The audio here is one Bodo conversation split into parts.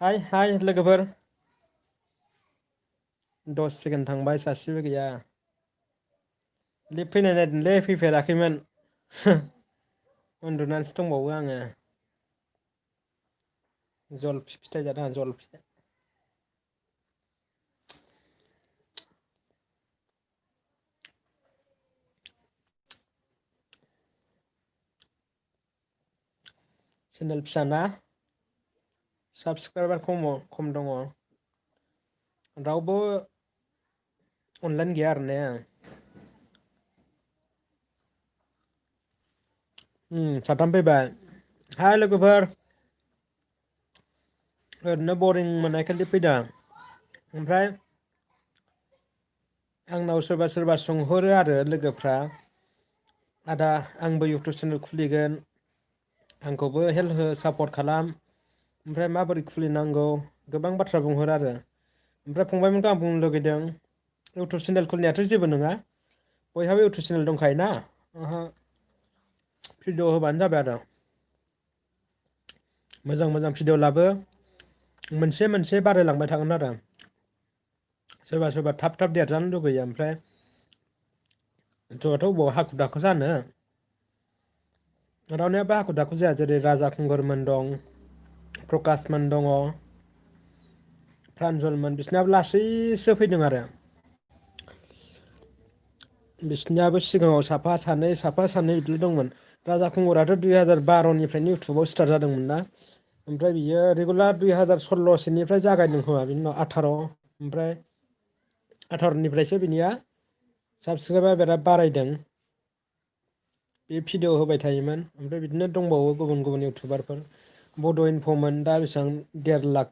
हाय हाय लोगोफोर 10 सेकेन्ड थांबाय सासेबो गैया लिभ फैनाय नायदोंलै फैफेराखैमोन उन्दुनानैसो दंबावो आङो जलफि फिथाइ जादों आं जलफि चेनेल फिसाना साबसक्राइबार खम दङ रावबो अनलाइन गैया आरो ने साथाम फैबाय हाय लोगोफोर ओरैनो बरिं मोननायखाय लिभ फैदों ओमफ्राय आंनाव सोरबा सोरबा सोंहरो आरो लोगोफ्रा आदा आंबो इउटुब चेनेल खुलिगोन आंखौबो हेल्प हो सापर्ट खालाम ओमफ्राय माबोरै खुलिनांगौ गोबां बाथ्रा बुंहरो आरो ओमफ्राय फंबायमोनखौ आं बुंनो लुगैदों इउटुब चेनेल खुलिनायाथ' जेबो नङा बयहाबो इउटुब चेनेल दंखायोना भिडिअ होबानो जाबाय आरो मोजां मोजां भिडिअ लाबो मोनसे मोनसे बारायलांबाय थागोन आरो सोरबा सोरबा थाब थाब देरजानो लुगैयो ओमफ्राय इउटुबाथ' बबाव हाखु दाखु जानो रावनियाबो हाखु दाखु जाया जेरै राजा खुंगुरमोन दं प्रकासमोन दङ प्रान्जलमोन बिसोरनाबो लासैसो फैदों आरो बिसोरनियाबो सिगाङाव साफा सानै बिदिल' दंमोन राजा खुंगुराथ' 2012निफ्रायनो इउटुबाव स्टार्ट जादोंमोन ना ओमफ्राय बियो रेगुलार 2016सोनिफ्राय जागायदों खोमा बिनि उनाव 18 ओमफ्राय 18निफ्रायसो बिनिया साबसक्राइबार बिराद बारायदों बे भिडिअ होबाय थायोमोन ओमफ्राय बिदिनो दंबावो गुबुन गुबुन इउटुबारफोर बड' इनफ'मोन दा बेसेबां 1.5 लाख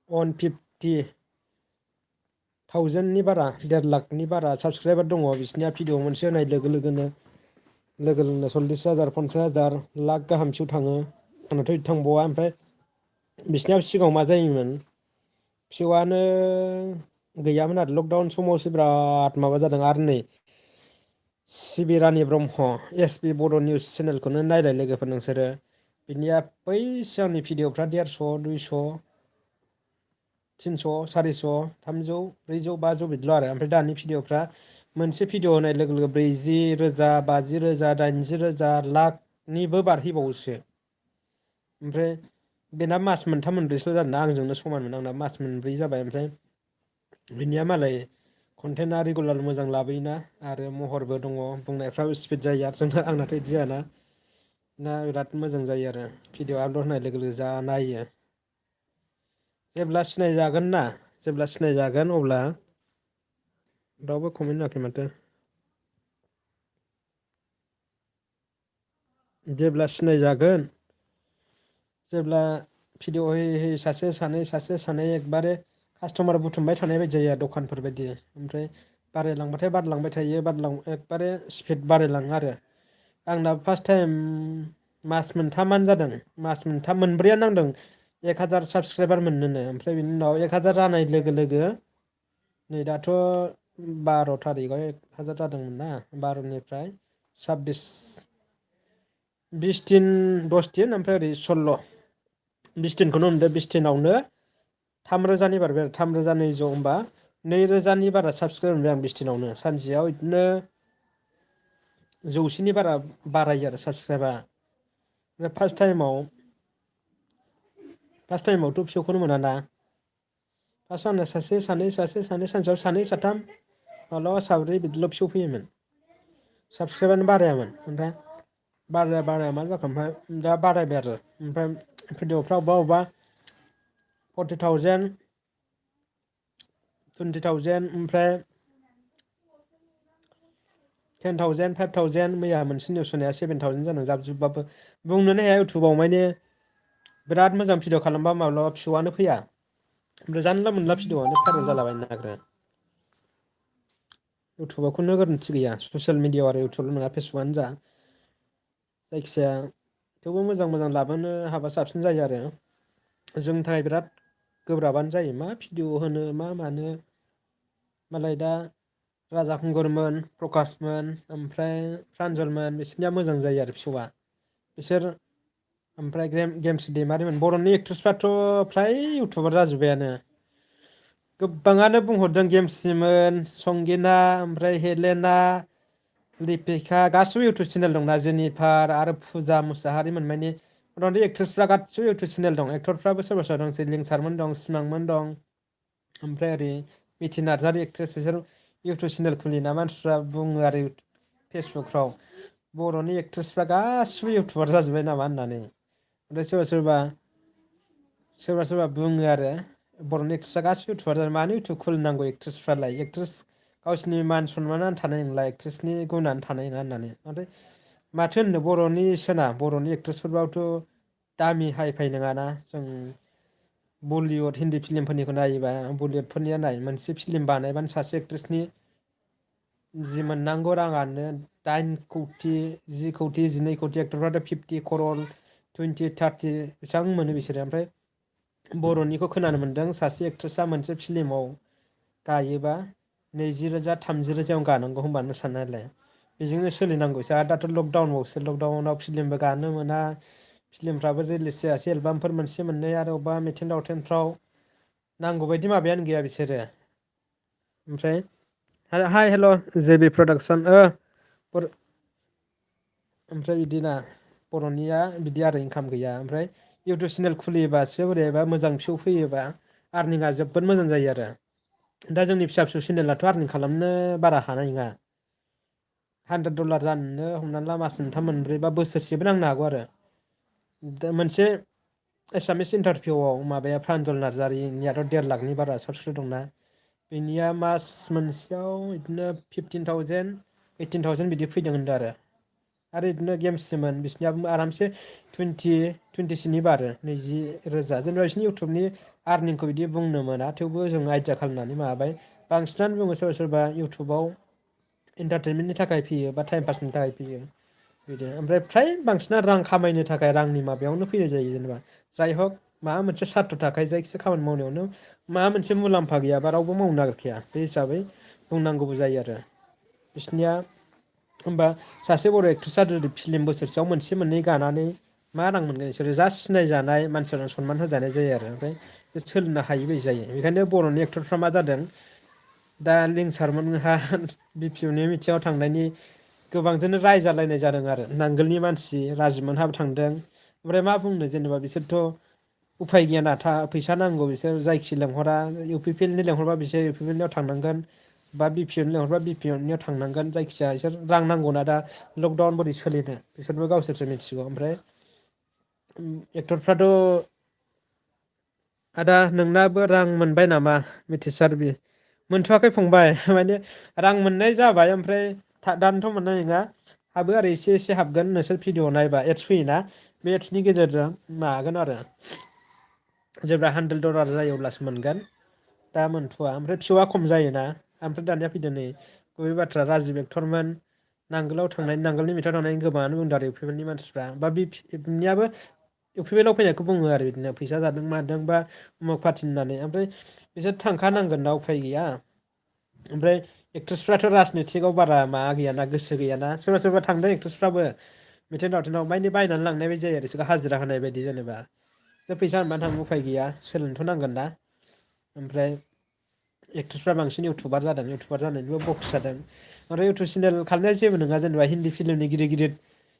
150,000नि बारा 1.5 लाखनि बारा साबसक्राइबार दङ बिसोरनिया भिडिअ मोनसे होनाय लोगो लोगोनो 40,000 50,000 लाख गाहामसिम थाङो आंनाथ' बिदि थांबावा ओमफ्राय बिसोरनियाव सिगाङाव मा जायोमोन फिउआनो गैयामोन आरो लकडाउन समावसो बिराद माबा जादों आरो नै सिबिरानि ब्रह्म एस बि बड' निउस चेनेलखौनो नायलाय लोगोफोर नोंसोरो बिनिया बै सिगांनि भिडिअफ्रा 150 200 300 400 300 400 500 बिदिल' आरो ओमफ्राय दानि भिडिअफ्रा मोनसे भिडिअ होनाय लोगो लोगो 40,000 50,000 80,000 लाखनिबो बारहैबावोसो ओमफ्राय बेना मास मोनथाम मोनब्रैसल' जादोंना आंजोंनो समानमोन आंना मास मोनब्रै जाबाय ओमफ्राय बिनिया मालाय कन्टेन्टआ रेगुलार मोजां लाबोयोना आरो महरबो दङ बुंनायफ्राबो स्पिड जायो आरो आंनाथ' बिदि जायाना ना बिराद मोजां जायो आरो भिडिअ आपल'ड होनाय लोगो लोगो जा नायो जेब्ला सिनायजागोन ना जेब्ला सिनायजागोन अब्ला रावबो कमेन्ट होआखै माथो जेब्ला सिनायजागोन जेब्ला भिडिअ होयै होयै सासे सानै एकबारे कास्ट'मार बुथुमबाय थानाय बायदि जायो दखानफोर बायदि ओमफ्राय बारायलांबाथाय बारलांबाय थायो एकबारे स्पिड बारायलाङो आरो आंना फार्स्ट टाइम मास मोनथामानो जादों मास मोनथाम मोनब्रैयानो नांदों 1,000 साबसक्राइबार मोननोनो ओमफ्राय बिनि उनाव 1,000 जानाय लोगो लोगो नै दाथ' 12 थारिखआव 1,000 जादोंमोन ना 12निफ्राय 26 20 दिन 10 दिन ओमफ्राय ओरै 16 20 दिनखौनो हमदो 20 दिनावनो 3,000नि बारबाय आरो 3,200 होमबा 2,000नि बारा साबसक्राइबार मोनबाय आं 20 दिनावनो सानसेयाव बिदिनो 100नि बारा बारायो आरो साबसक्राइबा ओमफ्राय फार्स्ट टाइमावथ' फिसौखौनो मोनाना फार्स्टआव आंना सासे सानै सानसेयाव सानै साथाम माब्लाबा साब्रै बिदिल' फिसौ फैयोमोन साबसक्राइबारानो बारायामोन ओमफ्राय बाराया मा जाखो ओमफ्राय दा बारायबाय आरो ओमफ्राय भिडिअफ्रा अबेबा 40,000 20,000 ओमफ्राय 10,000 5,000 मैया मोनसे निउस होनाया 7,000 जादों जाब जुबबाबो बुंनोनो हाया इउटुबाव माने बिराद मोजां भिडिअ खालामबा माब्लाबा फिसौआनो फैया ओमफ्राय जानला मोनला भिडिअआनो भाइरेल जालाबायनो नागिरो इउटुबाव खुनु गोरोन्थि गैया ससियेल मिडियाआव आरो इउटुबल' नङा फेसबुकआनो जा जायखिजाया थेवबो मोजां मोजां लाबोनो हाबा साबसिन जायो आरो जोंनि थाखाय बिराद गोब्राबानो जायो मा भिडिअ होनो मा मानो मालाय दा राजा खुंगुरमोन प्रकासमोन ओमफ्राय प्रान्जलमोन बिसोरनिया मोजां जायो आरो फिसौआ बिसोर ओमफ्राय गेमस्रि दैमारिमोन बर'नि एक्ट्रिसफ्राथ' फ्राय इउटुबार जाजोब्बायानो गोबाङानो बुंहरदों गेमस्रिमोन संगिना ओमफ्राय हेलेना लिपिका गासिबो इउटुब चेनेल दंना जेनिफार आरो फुजा मुसाहारिमोन माने मथा मथि एक्ट्रिसफ्रा गासिबो इउटुब चेनेल दं एक्टरफ्राबो सोरबा सोरबा दं लिंसारमोन दं सिमांमोन दं ओमफ्राय ओरै बिटि नार्जारि एक्ट्रिस बिसोर इउटुब चेनेल खुलिना मानसिफ्रा बुङो आरो फेसबुकफ्राव बर'नि एक्ट्रिसफ्रा गासिबो इउटुबार जाजोब्बाय नामा होननानै ओमफ्राय सोरबा सोरबा बुङो आरो बर'नि एक्ट्रिसआ गासिबो इउटुबार जाबाय मानो इउटुब खुलिनांगौ एक्ट्रिसफ्रालाय एक्ट्रिस गावसिनि मान सनमानानो थानाय नंला एक्ट्रिसनि गुनानो थानाय नङा होननानै ओमफ्राय माथो होननो बर'निसोना बर'नि एक्ट्रिसफोरबाबोथ' दामि हाइ फाइ नङाना जों बलिउड हिन्दी फिल्मफोरनिखौ नायोबा बलिउडफोरनिया नाय मोनसे फिल्म बानायबानो सासे एक्ट्रिसनि जि मोननांगौ राङानो 8 कौटि 10 कौटि 12 कौटि एक्टरफ्राथ' 50 क'रर 20 30 बेसेबां मोनो बिसोरो ओमफ्राय बर'निखौ खोनानो मोन्दों सासे एक्ट्रिसा मोनसे फिल्माव गायोबा 20 रोजा 30 रोजायाव गानांगौ होनबानो साननायलाय बेजोंनो सोलिनांगौसो आरो दाथ' लकडाउनबावसो लकडाउनाव फिल्मबो गानो मोना फिल्मफ्राबो रिलिस जायासै एलबामफोर मोनसे मोननै आरो अबेबा मिथिं दावथेनफ्राव नांगौ बायदि माबायानो गैया बिसोरो ओमफ्राय हाय हेल' जे बि प्रडाक्सन ओमफ्राय बिदिना बर'निया बिदि आरो इनकाम गैया ओमफ्राय इउटुब चेनेल खुलियोबासो बोरैबा मोजां भिउ फैयोबा आर्निंआ जोबोद मोजां जायो आरो दा जोंनि फिसा फिसौ चेनेलाथ' आर्निं खालामनो बारा हानाय नङा $100 जानोनो हमनानै ला मास मोनथाम मोनब्रै बा बोसोरसेबो नांनो हागौ आरो दा मोनसे एसामिस इन्टारभिउआव माबाया प्रान्जल नार्जारिनियाथ' 1.5 लाखनि बारा साबसक्राइब दंना बेनिया मास मोनसेयाव बिदिनो 15,000 18,000 बिदि फैदों होनदों आरो बिदिनो गेमस्रिमोन बिसोरनियाबो आरामसे 20-20सोनि बारो 20 रोजा जेनेबा बिसोरनि इउटुबनि आर्निंखौ बिदि बुंनो मोना थेवबो जों आइदिया खालामनानै माबाबाय बांसिनानो बुङो सोरबा सोरबा इउटुबाव एन्टारटेनमेन्टनि थाखाय फैयो बा टाइम पासनि थाखाय फैयो बिदि ओमफ्राय फ्राय बांसिन रां खामायनो थाखाय रांनि माबायावनो फैनाय जायो जेनेबा जाय हक माबा मोनसे सार्थ थाखाय जायखिया खामानि मावनायावनो माबा मोनसे मुलाम्फा गैयाबा रावबो मावनो नागिरखाया बे हिसाबै बुंनांगौबो जायो आरो बिसनिया होमबा सासे बर' एक्ट्रिसा जुदि फिल्म बोसोरसेयाव मोनसे मोननै गानानै मा रां मोनगोन बिसोरो जास्ट सिनायजानाय मानसिफोरजों सनमान होजानाय जायो आरो ओमफ्राय सोलिनो हायि बायदि जायो बेखायनो बर'नि एक्टरफ्रा मा जादों दा लिंसारमोनहा बि पि इउ नि मिथिङाव थांनायनि गोबांजोंनो रायजालायनाय जादों आरो नांगोलनि मानसि राजिबमोनहाबो थांदों ओमफ्राय मा बुंनो जेनेबा बिसोरथ' उफाय गैया ना फैसा नांगौ बिसोर जायखि लेंहरा इउ पि पि एल नि लेंहरबा बिसोर इउ पि पि एल नियाव थांनांगोन बा बि पि एल नि लेंहरबा बि पि एल नियाव थांनांगोन जायखिजाया बिसोर रां नांगौना दा लकडाउन बोरै सोलिनो बिसोरबो गावसोरसो मिथिगौ ओमफ्राय एक्टरफ्राथ' आदा नोंनाबो रां मोनबाय नामा मिथिसार मोनथ'वाखै फंबाय माने रां मोननाय जाबाय ओमफ्राय दानोथ' मोननाय नङा हाबो आरो एसे एसे हाबगोन नोंसोर भिडिअ नायबा एड्स फैयोना बे एड्सनि गेजेरजों मागोन आरो जेब्ला $100 जायो अब्लासो मोनगोन दा मोनथ'वा ओमफ्राय भिउआ खम जायोना ओमफ्राय दानिया फैदो नै गुबै बाथ्रा राजिब एक्टरमोन नांगोलाव थांनाय नांगोलनि मिथिङाव थांनायनि गोबाङानो बुंदों आरो इउ पि पि एल नि मानसिफ्रा बा बिनियाबो इउ पि पि एल आव फैनायखौ बुङो आरो बिदिनो फैसा जादों मादों बा उमुक पार्टि होननानै ओमफ्राय बिसोर थांखानांगोन ना उफाय गैया ओमफ्राय एक्ट्रिसफ्राथ' राजनिथिकआव बारा माबा गैयाना गोसो गैयाना सोरबा सोरबा थांदों एक्ट्रिसफ्राबो मिथिं दावथिनाव मानि बायनानै लांनाय बायदि जायो आरो बिसोरखौ हाजिरा होनाय बायदि जेनेबा जों फैसा मोनबानो थांनो उफाय गैया सोलोंथ' नांगोन ना ओमफ्राय एक्ट्रिसफ्रा बांसिन इउटुबार जादों इउटुबार जानायनिबो बक्स जादों ओमफ्राय इउटुब चेनेल खालामनाया जेबो नङा जेनेबा हिन्दी फिल्मनि गिदिर गिदिर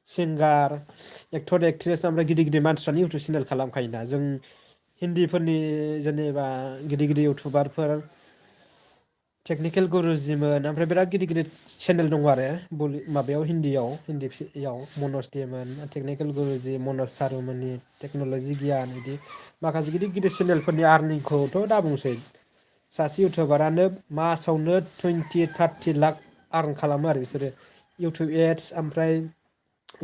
सिंगार एक्टर एक्ट्रिस ओमफ्राय गिदिर गिदिर मानसिफ्रानो इउटुब चेनेल खालामखायोना जों हिन्दीफोरनि जेनेबा गिदिर गिदिर इउटुबारफोर टेकनिकेल गुरुजिमोन ओमफ्राय बिराद गिदिर गिदिर चेनेल दङ आरो माबायाव हिन्दीयाव मनज देमोन टेकनिकेल गुरुजि मनज सारुमोननि टेक्न'लजि गियान बिदि माखासे गिदिर गिदिर चेनेलफोरनि आर्निंखौथ' दा बुंसै सासे इउटुबारानो मासावनो 20-30 लाख आर्न खालामो आरो बिसोरो इउटुब एड्स ओमफ्राय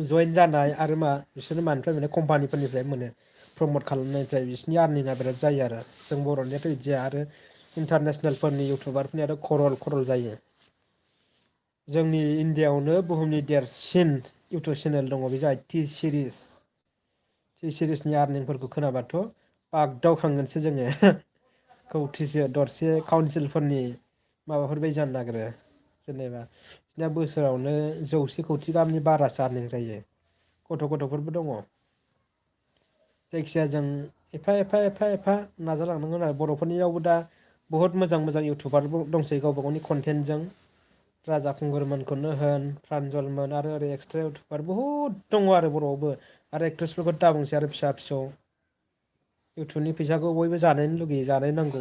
जइेन जानाय आरो बिसोरो मानिफ्राय मोनो कम्पानिफोरनिफ्राय मोनो प्रमट खालामनायनिफ्राय बिसोरनि आर्निंआ बिराद जायो आरो जों बर'नियाथ' बिदि जाया आरो इन्टारनेसनेलफोरनि इउटुबारफोरनियाथ' खरल खरल जायो जोंनि इण्डियाआवनो बुहुमनि देरसिन इउटुब चेनेल दङ बे जाबाय टि सिरिसनि आर्निंफोरखौ खोनाबाथ' बागदावखांगोनसो जोङो खौथिसो दरसे काउन्सिलफोरनि माबाफोर बायदि जानो नागिरो जेनेबा बिसोरना बोसोरावनो 100 कौटि गाहामनि बारासो आर्निं जायो गथ'फोरबो दङ जायखिजाया जों एफा एफा एफा एफा नाजालांनांगोन आरो बर'फोरनियावबो दा बहुत मोजां मोजां इउटुबारबो दंसै गावबा गावनि कन्टेन्टजों राजा खुंगुरमोनखौनो होन प्रान्जलमोन आरो ओरै एक्सट्रा इउटुबार बहुद दङ आरो बर'आवबो आरो एक्ट्रिसफोरखौ दाबुंसै आरो फिसा फिसौ इउटुबनि फैसाखौ बयबो जानायनो लुगैयो जानाय नांगौ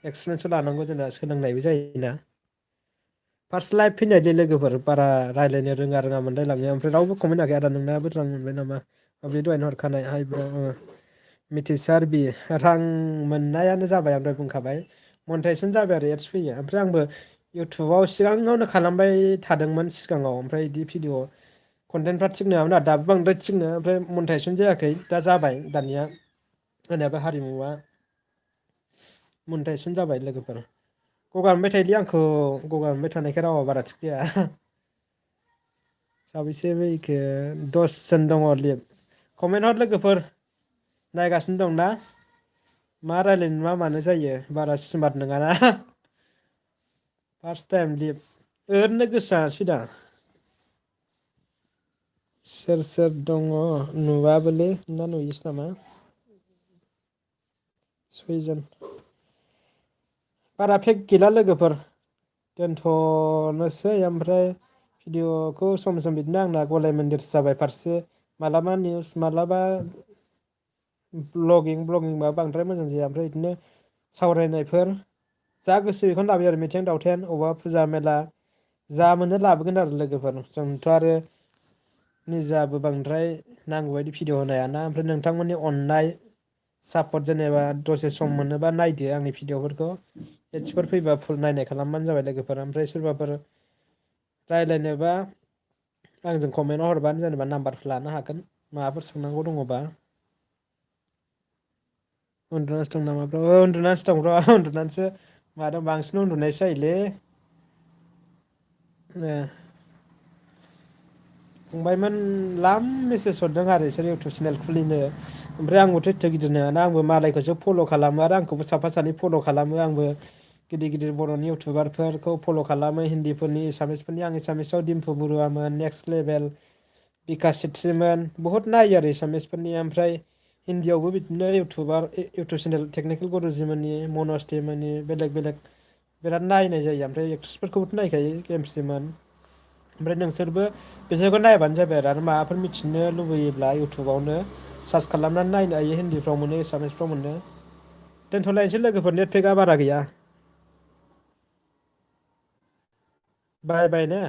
एक्सपिरियेन्सबो लानांगौ जोंना सोलोंनायबो जायोना फार्स्ट लाइभ फैनायदे लोगोफोर बारा रायज्लायनो रोङा मोनलायलाङो ओमफ्राय रावबो कमेन्ट होआखै आदा नोंनाबो रां मोनबाय नामा बे दहायनो हरखानाय हाइ ब्र' मिथिसार बि रां मोननायानो जाबाय आं दहाय बुंखाबाय मनिटाइजेसन जाबाय आरो एड्स फैयो ओमफ्राय आंबो इउटुबाव सिगाङावनो खालामबाय थादोंमोन सिगाङाव ओमफ्राय बिदि भिडिअ कन्टेन्टफ्रा थिग नङामोन आरो दाबो बांद्राय थिग नङा ओमफ्राय मनिटाइजेसन जायाखै दा जाबाय दानिया होनायाबो हारिमुआ मनिटाइजेसन जाबाय लोगोफोर गगा मोनबाय थायोलै आंखौ गगा मोनबाय थानायखाय रावा बारा थिग जाया साबैसे फैखो 10 जोन दङ लिर कमेन्ट हर लोगोफोर नायगासिनो दंना मा रायज्लायनो मा मानो जायो बारा स्मार्ट नङाना फार्स्ट टाइम लिभ ओरैनो गोसो दा सोर सोर दङ नुवाबोलै ना नुयोसो नामा सयजन बारा फेक गैला लोगोफोर दोनथ'नोसै ओमफ्राय भिडिअ'खौ सम सम बिदिनो आंना गलाय मोन्देरसो जाबाय फारसे मालाबा निउस मालाबा ब्लगिंबा बांद्राय मोजां जाया ओमफ्राय बिदिनो सावरायनायफोर जा गोसो बेखौनो लाबोयो आरो मिथिं दावथेन अबा फुजा मेला जा मोनो लाबोगोन आरो लोगोफोर जोंथ' आरो निजाबो बांद्राय नांगौ बायदि भिडिअ होनो हायाना ओमफ्राय नोंथांमोननि अननाय सापर्ट जेनेबा दसे सम मोनोबा नायदो आंनि भिडिअफोरखौ एद्सफोर फैबा फुल नायनाय खालामबानो जाबाय लोगोफोर ओमफ्राय सोरबाफोर रायज्लायनोबा आंजों कमेन्टआव हरबानो जेनेबा नाम्बारफोर लानो हागोन माबाफोर सोंनांगौ दङबा उन्दुनासो दं नामा ब्र' उन्दुनासो दं र' उन्दुनानैसो मादों बांसिन उन्दुनायसो जायोलै ए फंबायमोन लाम मेसेज हरदों आरो बिसोर इउटुब चेनेल खुलिनो ओमफ्राय आंबोथ' एथ' गिदिर नङाना आंबो मालायखौसो फल' खालामो आरो आंखौबो साफा सानै फल' खालामो आंबो गिदिर गिदिर बर'नि इउटुबारफोरखौ फल' खालामो हिन्दीफोरनि एसामिसफोरनि आं एसामिसाव डिम्पु बरुवामोन नेक्स्ट लेभेल बिकास सेट्रिमोन बहुत नायो आरो एसामिसफोरनि ओमफ्राय हिन्दीयावबो बिदिनो इउटुब चेनेल टेकनिकेल गुरुजिमोननि मनस्टिमोननि बेलेग बेलेग बिराद नायनाय जायो ओमफ्राय एक्ट्रिसफोरखौबोथ' नायखायो गेमस्रिमोन ओमफ्राय नोंसोरबो बिसोरखौ नायबानो जाबाय आरो माबाफोर मिथिनो लुबैयोब्ला इउटुबावनो सार्च खालामनानै नायनो हायो हिन्दीफ्राव मोनो एसामिसफ्राव मोनो दोनथ'लायनोसै लोगोफोर नेटपेकआ बारा गैया बाय बाय ने